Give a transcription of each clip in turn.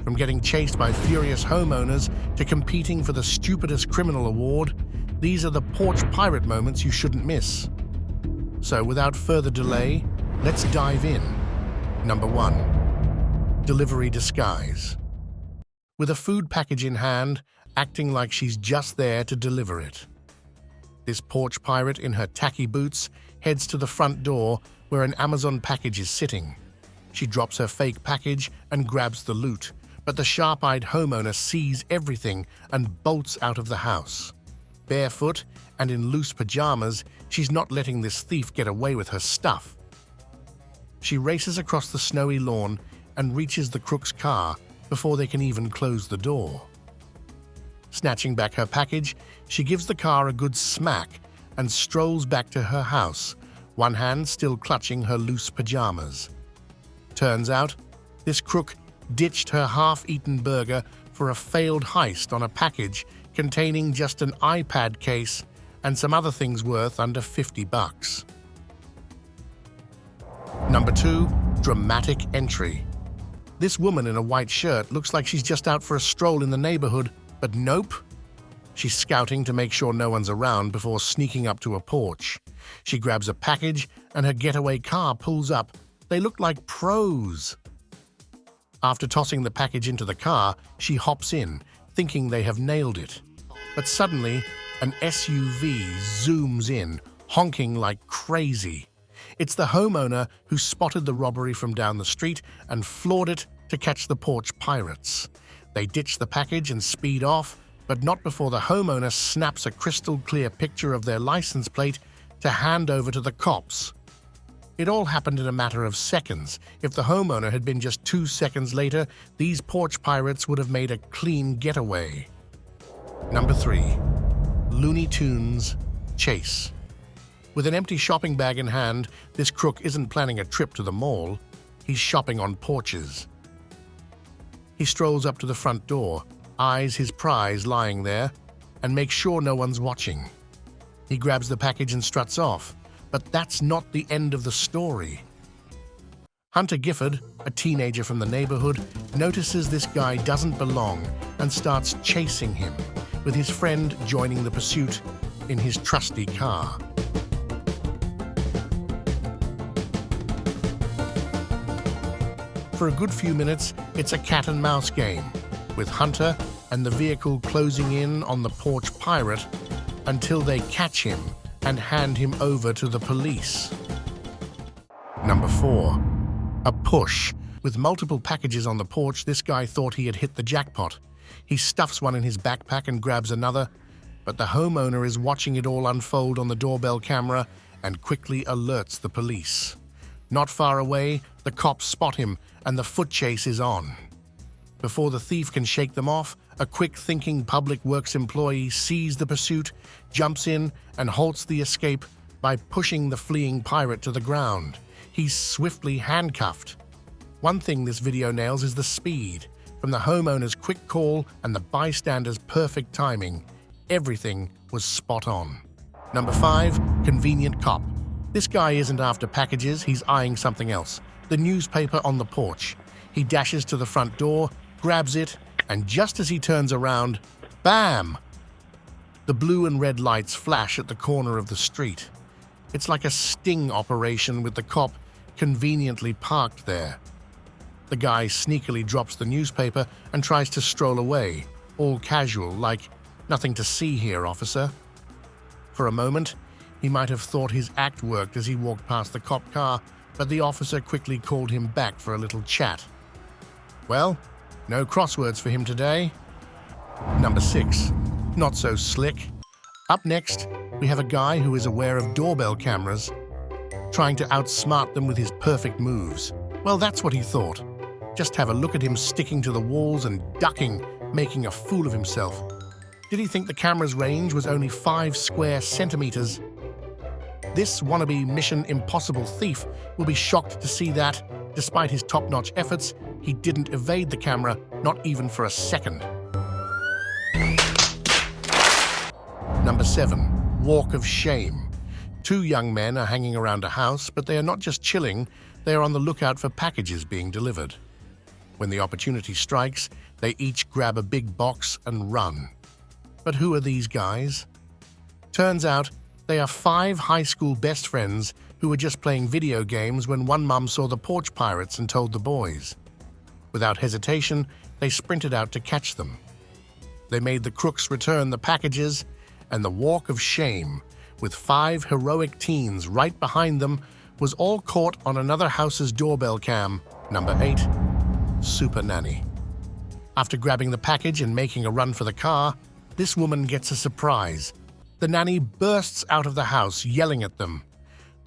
From getting chased by furious homeowners to competing for the stupidest criminal award, these are the Porch Pirate moments you shouldn't miss. So without further delay, let's dive in. Number 1. Delivery disguise. With a food package in hand, acting like she's just there to deliver it. This Porch Pirate in her tacky boots heads to the front door where an Amazon package is sitting. She drops her fake package and grabs the loot, but the sharp-eyed homeowner sees everything and bolts out of the house. Barefoot and in loose pajamas, she's not letting this thief get away with her stuff. She races across the snowy lawn and reaches the crook's car before they can even close the door. Snatching back her package, she gives the car a good smack and strolls back to her house, one hand still clutching her loose pajamas. Turns out, this crook ditched her half-eaten burger for a failed heist on a package containing just an iPad case and some other things worth under $50. Number 2. Dramatic entry. This woman in a white shirt looks like she's just out for a stroll in the neighborhood, but nope. She's scouting to make sure no one's around before sneaking up to a porch. She grabs a package and her getaway car pulls up. They look like pros. After tossing the package into the car, she hops in, thinking they have nailed it. But suddenly, an SUV zooms in, honking like crazy. It's the homeowner who spotted the robbery from down the street and floored it to catch the Porch Pirates. They ditch the package and speed off, but not before the homeowner snaps a crystal-clear picture of their license plate to hand over to the cops. It all happened in a matter of seconds. If the homeowner had been just 2 seconds later, these Porch Pirates would have made a clean getaway. Number 3. Looney Tunes chase. With an empty shopping bag in hand, this crook isn't planning a trip to the mall. He's shopping on porches. He strolls up to the front door, eyes his prize lying there, and makes sure no one's watching. He grabs the package and struts off. But that's not the end of the story. Hunter Gifford, a teenager from the neighborhood, notices this guy doesn't belong and starts chasing him, with his friend joining the pursuit in his trusty car. For a good few minutes, it's a cat-and-mouse game, with Hunter and the vehicle closing in on the Porch Pirate until they catch him and hand him over to the police. Number 4. A push. With multiple packages on the porch, this guy thought he had hit the jackpot. He stuffs one in his backpack and grabs another, but the homeowner is watching it all unfold on the doorbell camera and quickly alerts the police. Not far away, the cops spot him and the foot chase is on. Before the thief can shake them off, a quick-thinking public works employee sees the pursuit, jumps in, and halts the escape by pushing the fleeing pirate to the ground. He's swiftly handcuffed. One thing this video nails is the speed. From the homeowner's quick call and the bystander's perfect timing, everything was spot on. Number 5. Convenient cop. This guy isn't after packages, he's eyeing something else. The newspaper on the porch. He dashes to the front door, grabs it, and just as he turns around, bam! The blue and red lights flash at the corner of the street. It's like a sting operation with the cop conveniently parked there. The guy sneakily drops the newspaper and tries to stroll away, all casual, like, "Nothing to see here, officer." For a moment, he might have thought his act worked as he walked past the cop car, but the officer quickly called him back for a little chat. Well, no crosswords for him today. Number 6. Not so slick. Up next, we have a guy who is aware of doorbell cameras, trying to outsmart them with his perfect moves. Well, that's what he thought. Just have a look at him sticking to the walls and ducking, making a fool of himself. Did he think the camera's range was only 5 square centimeters? This wannabe Mission Impossible thief will be shocked to see that, despite his top-notch efforts, he didn't evade the camera, not even for a second. Number 7. Walk of shame. 2 young men are hanging around a house, but they are not just chilling, they are on the lookout for packages being delivered. When the opportunity strikes, they each grab a big box and run. But who are these guys? Turns out they are 5 high school best friends who were just playing video games when one mum saw the Porch Pirates and told the boys. Without hesitation, they sprinted out to catch them. They made the crooks return the packages, and the walk of shame, with 5 heroic teens right behind them, was all caught on another house's doorbell cam, number 8, Super Nanny. After grabbing the package and making a run for the car, this woman gets a surprise. The nanny bursts out of the house, yelling at them.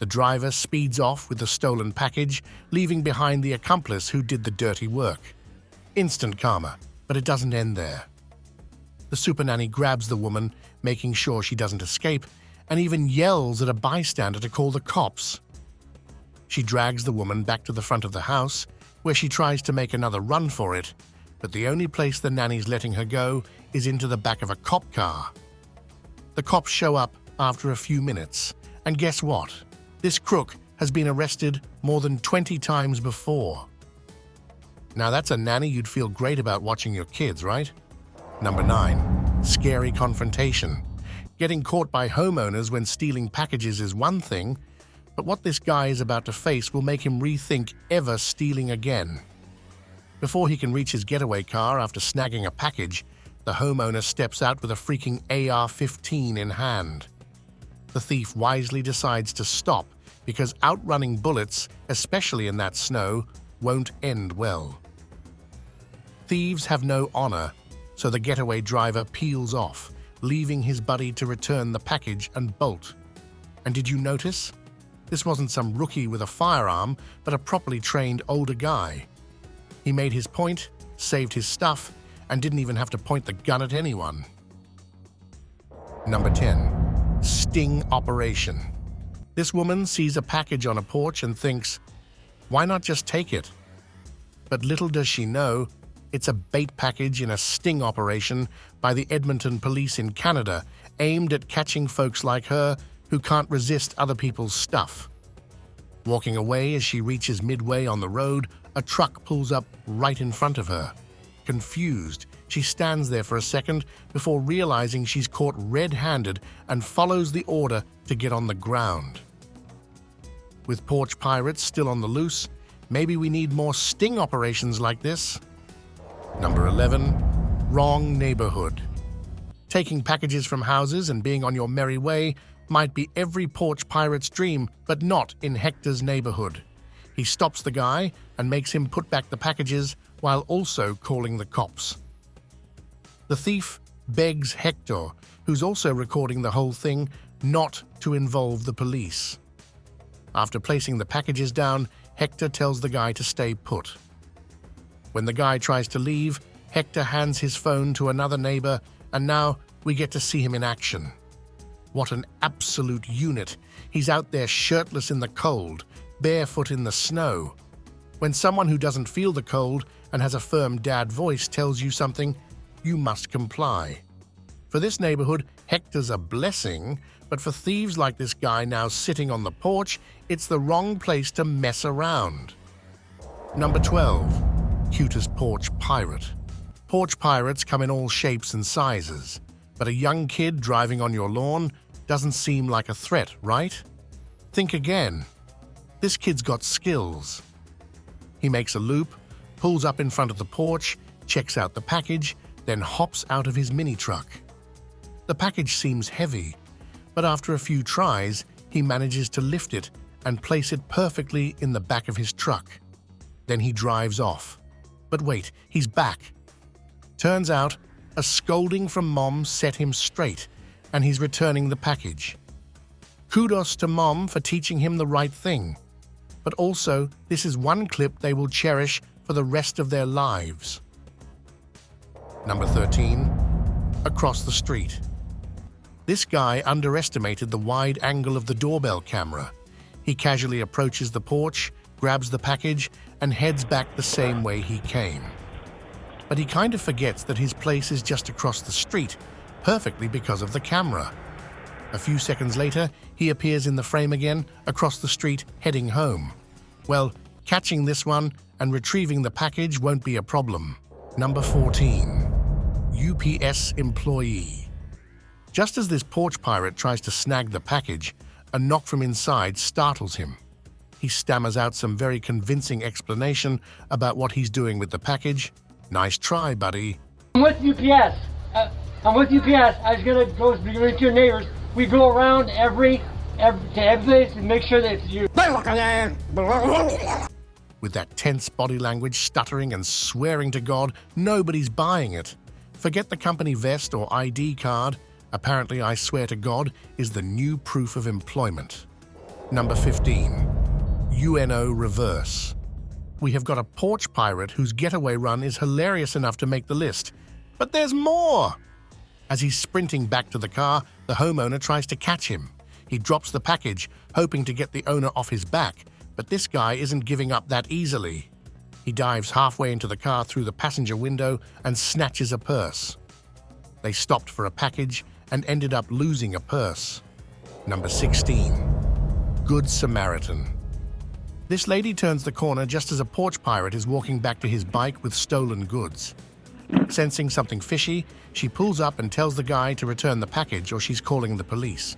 The driver speeds off with the stolen package, leaving behind the accomplice who did the dirty work. Instant karma, but it doesn't end there. The super nanny grabs the woman, making sure she doesn't escape, and even yells at a bystander to call the cops. She drags the woman back to the front of the house, where she tries to make another run for it, but the only place the nanny's letting her go is into the back of a cop car. The cops show up after a few minutes, and guess what? This crook has been arrested more than 20 times before. Now that's a nanny you'd feel great about watching your kids, right? Number 9. Scary confrontation. Getting caught by homeowners when stealing packages is one thing, but what this guy is about to face will make him rethink ever stealing again. Before he can reach his getaway car after snagging a package, the homeowner steps out with a freaking AR-15 in hand. The thief wisely decides to stop because outrunning bullets, especially in that snow, won't end well. Thieves have no honor, so the getaway driver peels off, leaving his buddy to return the package and bolt. And did you notice? This wasn't some rookie with a firearm, but a properly trained older guy. He made his point, saved his stuff, and didn't even have to point the gun at anyone. Number 10. Sting operation. This woman sees a package on a porch and thinks, why not just take it? But little does she know, it's a bait package in a sting operation by the Edmonton police in Canada, aimed at catching folks like her who can't resist other people's stuff. Walking away as she reaches midway on the road, a truck pulls up right in front of her. Confused, she stands there for a second before realizing she's caught red-handed and follows the order to get on the ground. With Porch Pirates still on the loose, maybe we need more sting operations like this. Number 11. Wrong neighborhood. Taking packages from houses and being on your merry way might be every Porch Pirate's dream, but not in Hector's neighborhood. He stops the guy and makes him put back the packages while also calling the cops. The thief begs Hector, who's also recording the whole thing, not to involve the police. After placing the packages down, Hector tells the guy to stay put. When the guy tries to leave, Hector hands his phone to another neighbor, and now we get to see him in action. What an absolute unit. He's out there shirtless in the cold, barefoot in the snow. When someone who doesn't feel the cold and has a firm dad voice tells you something, you must comply. For this neighborhood, Hector's a blessing, but for thieves like this guy now sitting on the porch, it's the wrong place to mess around. Number 12. Cutest Porch Pirate. Porch Pirates come in all shapes and sizes, but a young kid driving on your lawn doesn't seem like a threat, right? Think again. This kid's got skills. He makes a loop, pulls up in front of the porch, checks out the package, then hops out of his mini-truck. The package seems heavy, but after a few tries, he manages to lift it and place it perfectly in the back of his truck. Then he drives off. But wait, he's back. Turns out, a scolding from Mom set him straight, and he's returning the package. Kudos to Mom for teaching him the right thing. But also, this is one clip they will cherish for the rest of their lives. Number 13. Across the street. This guy underestimated the wide angle of the doorbell camera. He casually approaches the porch, grabs the package, and heads back the same way he came. But he kind of forgets that his place is just across the street, perfectly because of the camera. A few seconds later, he appears in the frame again, across the street, heading home. Well, Catching this one and retrieving the package won't be a problem. Number 14. UPS employee. Just as this porch pirate tries to snag the package, a knock from inside startles him. He stammers out some very convincing explanation about what he's doing with the package. Nice try, buddy. I'm with UPS. I'm with UPS. I was gonna go to your neighbors. We go around to every place and make sure that it's you. With that tense body language, stuttering and swearing to God, nobody's buying it. Forget the company vest or ID card. Apparently, I swear to God is the new proof of employment. Number 15. UNO reverse. We have got a porch pirate whose getaway run is hilarious enough to make the list. But there's more! As he's sprinting back to the car, the homeowner tries to catch him. He drops the package, hoping to get the owner off his back, but this guy isn't giving up that easily. He dives halfway into the car through the passenger window and snatches a purse. They stopped for a package and ended up losing a purse. Number 16. Good Samaritan. This lady turns the corner just as a porch pirate is walking back to his bike with stolen goods. Sensing something fishy, she pulls up and tells the guy to return the package or she's calling the police.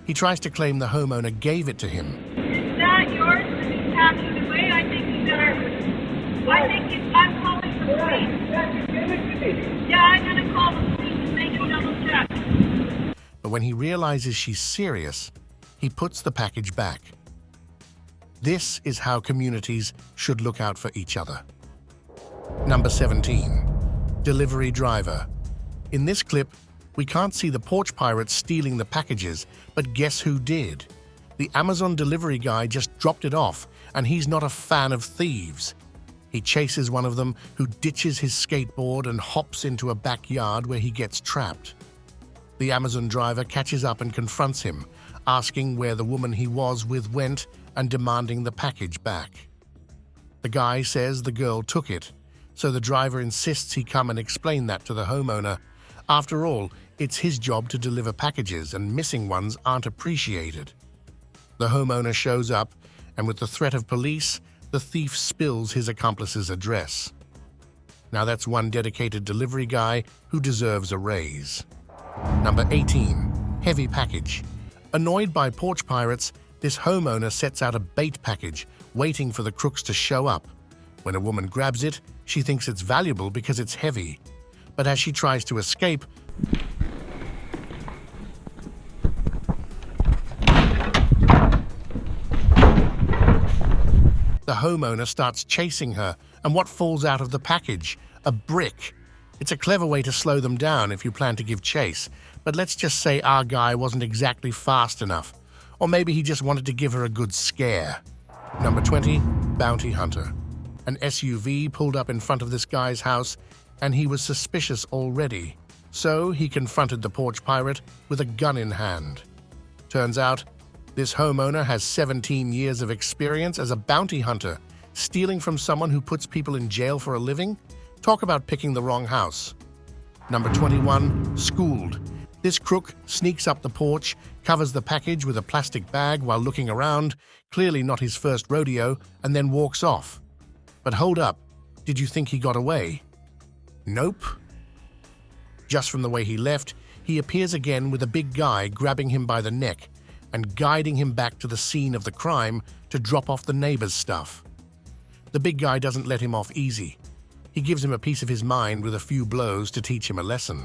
He tries to claim the homeowner gave it to him. Is that yours? Is he passing away? I think you better... I'm calling the police. Yeah, I'm going to call the police and make a double check. But when he realizes she's serious, he puts the package back. This is how communities should look out for each other. Number 17. Delivery driver. In this clip, we can't see the porch pirate stealing the packages, but guess who did? The Amazon delivery guy just dropped it off, and he's not a fan of thieves. He chases one of them, who ditches his skateboard and hops into a backyard where he gets trapped. The Amazon driver catches up and confronts him, asking where the woman he was with went and demanding the package back. The guy says the girl took it, so the driver insists he come and explain that to the homeowner. After all, it's his job to deliver packages, and missing ones aren't appreciated. The homeowner shows up, and with the threat of police, the thief spills his accomplice's address. Now that's one dedicated delivery guy who deserves a raise. Number 18. Heavy package. Annoyed by porch pirates, this homeowner sets out a bait package, waiting for the crooks to show up. When a woman grabs it, she thinks it's valuable because it's heavy. But as she tries to escape, the homeowner starts chasing her, and what falls out of the package? A brick. It's a clever way to slow them down if you plan to give chase, but let's just say our guy wasn't exactly fast enough. Or maybe he just wanted to give her a good scare. Number 20. Bounty hunter. An SUV pulled up in front of this guy's house, and he was suspicious already. So he confronted the porch pirate with a gun in hand. Turns out, this homeowner has 17 years of experience as a bounty hunter, stealing from someone who puts people in jail for a living? Talk about picking the wrong house. Number 21. Schooled. This crook sneaks up the porch, covers the package with a plastic bag while looking around, clearly not his first rodeo, and then walks off. But hold up, did you think he got away? Nope. Just from the way he left, he appears again with a big guy grabbing him by the neck and guiding him back to the scene of the crime to drop off the neighbor's stuff. The big guy doesn't let him off easy. He gives him a piece of his mind with a few blows to teach him a lesson.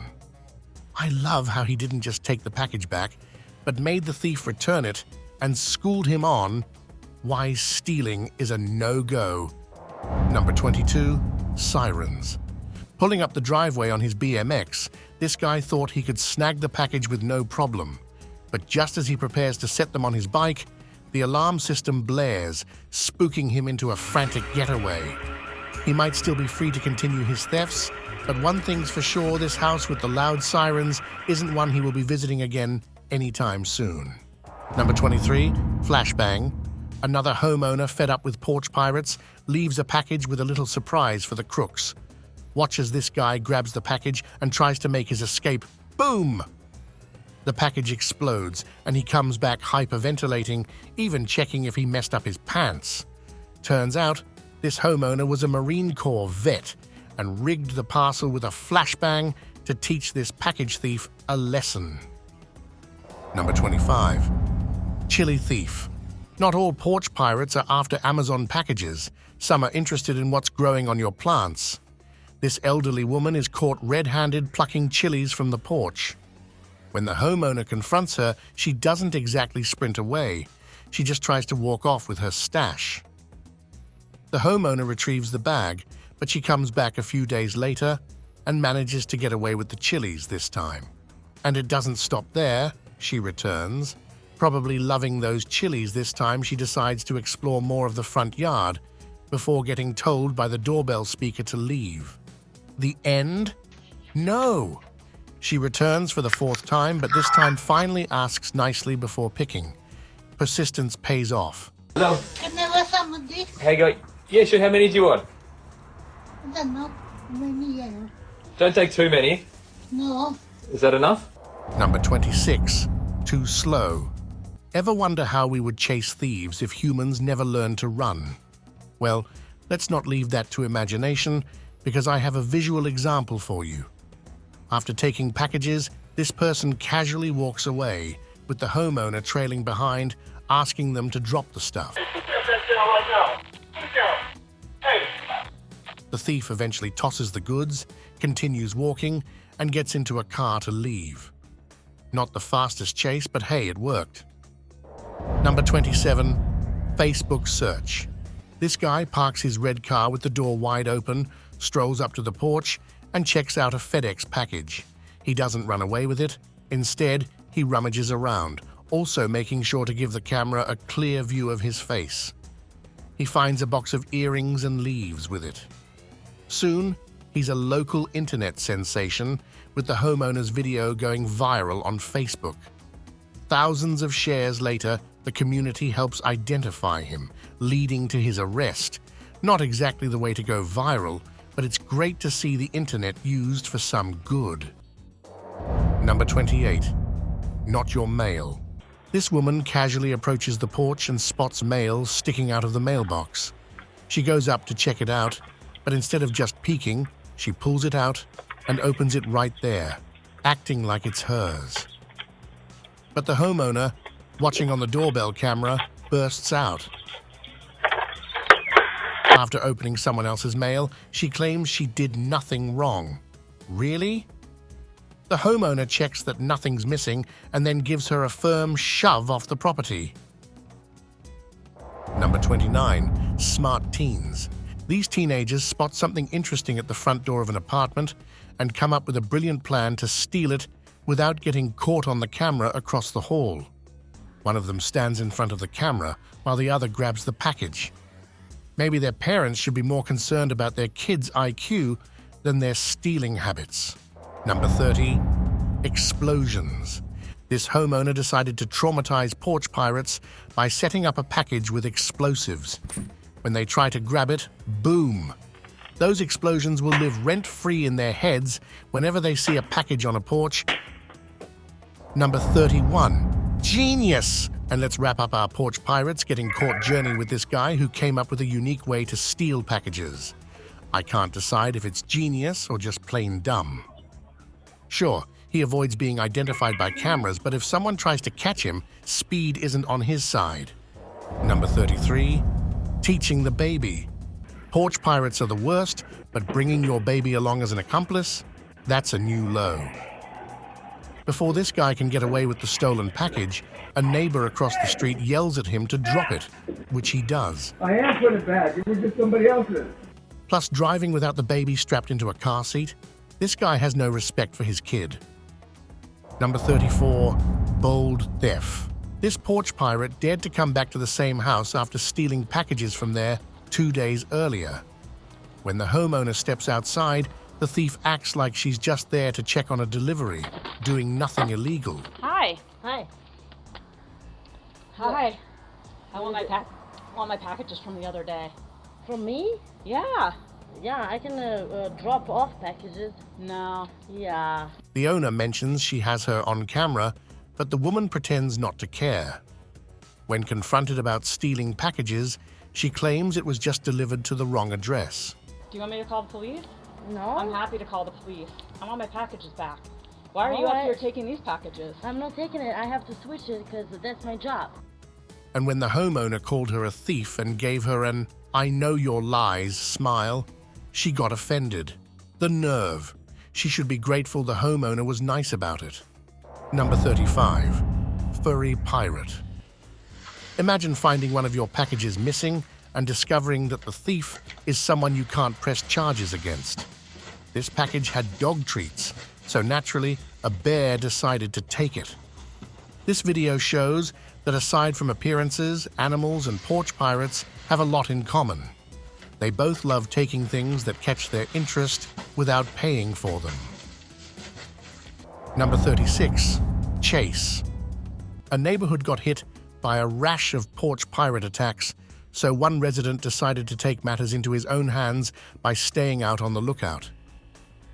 I love how he didn't just take the package back, but made the thief return it and schooled him on why stealing is a no-go. Number 22. Sirens. Pulling up the driveway on his BMX, this guy thought he could snag the package with no problem. But just as he prepares to set them on his bike, the alarm system blares, spooking him into a frantic getaway. He might still be free to continue his thefts, but one thing's for sure, this house with the loud sirens isn't one he will be visiting again anytime soon. Number 23. Flashbang. Another homeowner fed up with porch pirates leaves a package with a little surprise for the crooks. Watch as this guy grabs the package and tries to make his escape. Boom! The package explodes, and he comes back hyperventilating, even checking if he messed up his pants. Turns out, this homeowner was a Marine Corps vet and rigged the parcel with a flashbang to teach this package thief a lesson. Number 25. Chile Thief. Not all porch pirates are after Amazon packages. Some are interested in what's growing on your plants. This elderly woman is caught red-handed plucking chilies from the porch. When the homeowner confronts her, she doesn't exactly sprint away. She just tries to walk off with her stash. The homeowner retrieves the bag, but she comes back a few days later and manages to get away with the chilies this time. And it doesn't stop there, she returns. Probably loving those chilies this time, she decides to explore more of the front yard before getting told by the doorbell speaker to leave. The end? No! She returns for the fourth time, but this time finally asks nicely before picking. Persistence pays off. Hello. Can I have some of this? Hey, go. Yeah, sure. How many do you want? I don't know. Maybe, yeah. Don't take too many. No. Is that enough? Number 26. Too slow. Ever wonder how we would chase thieves if humans never learned to run? Well, let's not leave that to imagination, because I have a visual example for you. After taking packages, this person casually walks away, with the homeowner trailing behind, asking them to drop the stuff. The thief eventually tosses the goods, continues walking, and gets into a car to leave. Not the fastest chase, but hey, it worked. Number 27. Facebook search. This guy parks his red car with the door wide open, strolls up to the porch, and checks out a FedEx package. He doesn't run away with it. Instead, he rummages around, also making sure to give the camera a clear view of his face. He finds a box of earrings and leaves with it. Soon, he's a local internet sensation, with the homeowner's video going viral on Facebook. Thousands of shares later, the community helps identify him, leading to his arrest. Not exactly the way to go viral, but it's great to see the internet used for some good. Number 28. Not your mail. This woman casually approaches the porch and spots mail sticking out of the mailbox. She goes up to check it out, but instead of just peeking, she pulls it out and opens it right there, acting like it's hers. But the homeowner, watching on the doorbell camera, bursts out. After opening someone else's mail, she claims she did nothing wrong. Really? The homeowner checks that nothing's missing and then gives her a firm shove off the property. Number 29. Smart teens. These teenagers spot something interesting at the front door of an apartment and come up with a brilliant plan to steal it without getting caught on the camera across the hall. One of them stands in front of the camera while the other grabs the package. Maybe their parents should be more concerned about their kids' IQ than their stealing habits. Number 30. Explosions. This homeowner decided to traumatize porch pirates by setting up a package with explosives. When they try to grab it, boom! Those explosions will live rent-free in their heads whenever they see a package on a porch. Number 31. Genius! And let's wrap up our porch pirates getting caught journey with this guy who came up with a unique way to steal packages. I can't decide if it's genius or just plain dumb. Sure, he avoids being identified by cameras, but if someone tries to catch him, speed isn't on his side. Number 33. Teaching the baby. Porch pirates are the worst, but bringing your baby along as an accomplice, that's a new low. Before this guy can get away with the stolen package, a neighbor across the street yells at him to drop it, which he does. I am putting it back. It was just somebody else's. Plus, driving without the baby strapped into a car seat, this guy has no respect for his kid. Number 34. Bold theft. This porch pirate dared to come back to the same house after stealing packages from there 2 days earlier. When the homeowner steps outside, the thief acts like she's just there to check on a delivery, doing nothing illegal. Hi. Hi. Hi. I want my packages from the other day. From me? Yeah. Yeah, I can drop off packages. No. Yeah. The owner mentions she has her on camera, but the woman pretends not to care. When confronted about stealing packages, She claims it was just delivered to the wrong address. Do you want me to call the police? No. I'm happy to call the police. I want my packages back. Why are you up Alright. here taking these packages? I'm not taking it. I have to switch it because that's my job. And when the homeowner called her a thief and gave her an "I know your lies" smile, she got offended. The nerve. She should be grateful the homeowner was nice about it. Number 35. Furry Pirate. Imagine finding one of your packages missing and discovering that the thief is someone you can't press charges against. This package had dog treats, so naturally, a bear decided to take it. This video shows that aside from appearances, animals and porch pirates have a lot in common. They both love taking things that catch their interest without paying for them. Number 36. Chase. A neighborhood got hit by a rash of porch pirate attacks, so one resident decided to take matters into his own hands by staying out on the lookout.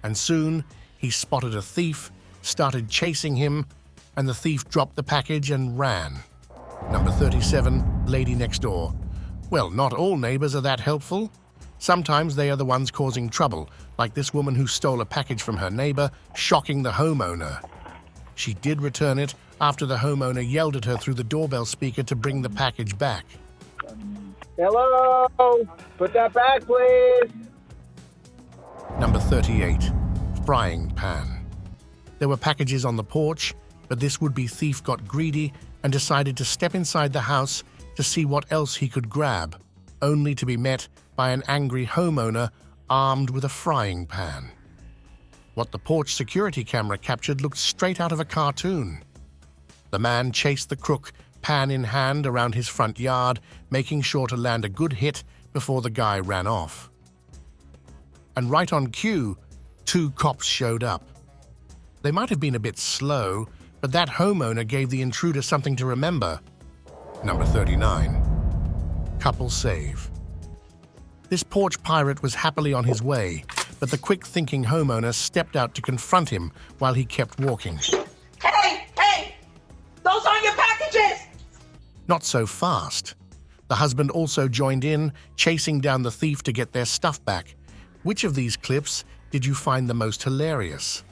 And soon, he spotted a thief, started chasing him, and the thief dropped the package and ran. Number 37, Lady Next Door. Well, not all neighbors are that helpful. Sometimes they are the ones causing trouble, like this woman who stole a package from her neighbor, shocking the homeowner. She did return it after the homeowner yelled at her through the doorbell speaker to bring the package back. Hello? Put that back, please. Number 38, Frying Pan. There were packages on the porch, but this would-be thief got greedy and decided to step inside the house to see what else he could grab, only to be met by an angry homeowner armed with a frying pan. What the porch security camera captured looked straight out of a cartoon. The man chased the crook, pan in hand, around his front yard, making sure to land a good hit before the guy ran off. And right on cue, 2 cops showed up. They might have been a bit slow, but that homeowner gave the intruder something to remember. Number 39. Couple Save. This porch pirate was happily on his way, but the quick-thinking homeowner stepped out to confront him while he kept walking. Hey! Those aren't your packages! Not so fast. The husband also joined in, chasing down the thief to get their stuff back. Which of these clips did you find the most hilarious?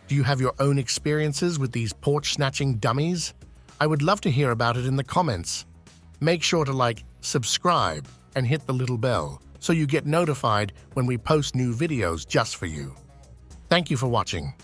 Do you have your own experiences with these porch-snatching dummies? I would love to hear about it in the comments. Make sure to like, subscribe, and hit the little bell so you get notified when we post new videos just for you. Thank you for watching.